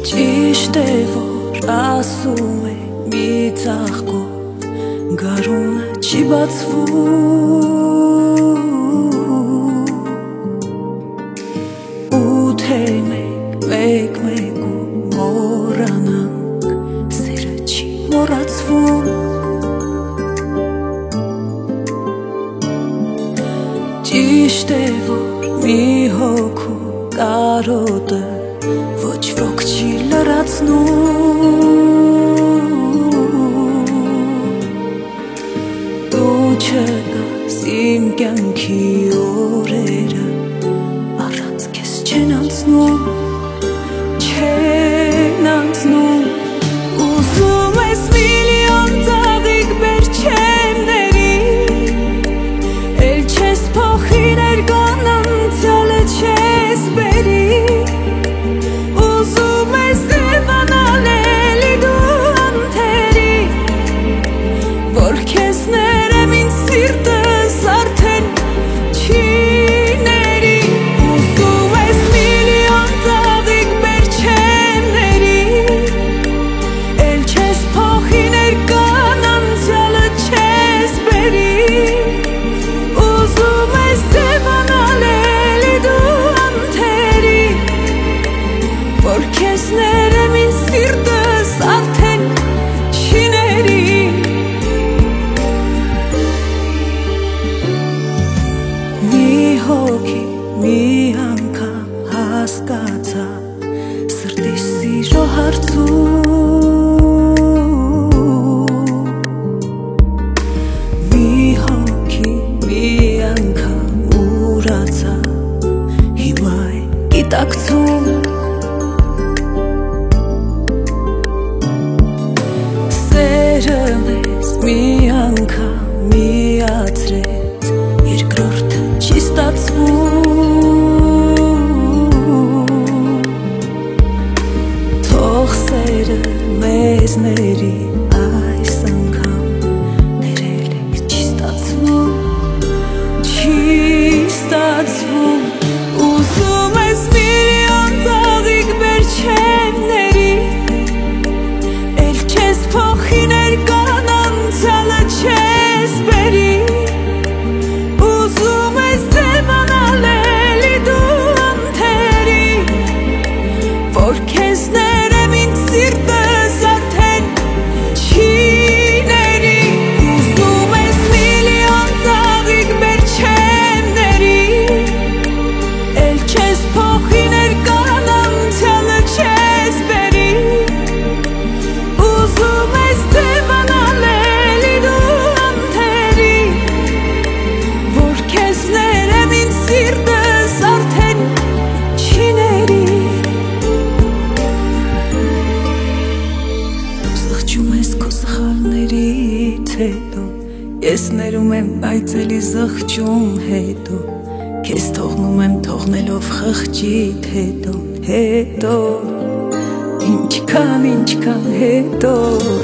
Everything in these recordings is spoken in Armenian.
Ճիշտ է որ ասում է մի ծաղկով գարունը չի բացվում ու թե մեկ ու մոռանանք սերը չի մոռացվում Ճիշտ է որ մի հոգու կարոտը ոչ ոք չի լրացնում Դու չկաս իմ կյանքի օրերը առանց քեզ չեն անցնում Ուզում ես միլիոն ծաղիկ բեր չեմների Էլ չես փոխի ներկան անցյալը չես բերի Ուզում ես ձևանալ էլի դու անթերի Որ քեզ ներեմ ինձ սիրտս արդեն չի ների Ուզում ես միլիոն ծաղիկ բեր չեմների Էլ չես փոխի ներկան անցյալը չես բերի Ուզում ես ձևանալ էլի դու անթերի Որ քեզ ներեմ ինձ սիրտս արդեն չի ների Մի հոգի մի անգամ հասկացա սրտիս սիրո հարցում Մի հոգի մի անգամ ուրացա հիմա է գիտակցում Սերը մեզ մի անգամ միացրեց երկրորդը չի ստացվում Թող սերը մեզ ների այս անգամ ներել է չի ստացվում Ուզում ես միլիոն ծաղիկ բեր չեմների Էլ չես փոխի ներկան անցյալը չես բերի Ուզում ես ձևանալ էլի դու անթերի Որ քեզ ներեմ ինձ սիրտս արդեն չի ների Ուզում ես միլիոն ծաղիկ բեր չեմների Էլ չես փոխի ներկան անցյալը չես բերի Ուզում ես ձևանալ էլի դու անթերի Որ քեզ ներեմ ինձ սիրտս արդեն չի ների Դու զղջում ես քո սխալներից հետո Ես ներում եմ բայց էլի զղջում հետո Քեզ թողնում եմ թողնելով խղճիդ հետո Ինչքան հետո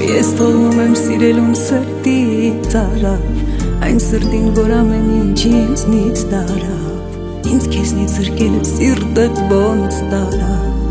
Ես թողնում եմ սիրելուն սրտից արավ Այն սրտին, որ ամեն ինչ ինձնից տարավ Ինձ քեզնից զրկելը սիրտդ ոնց տարավ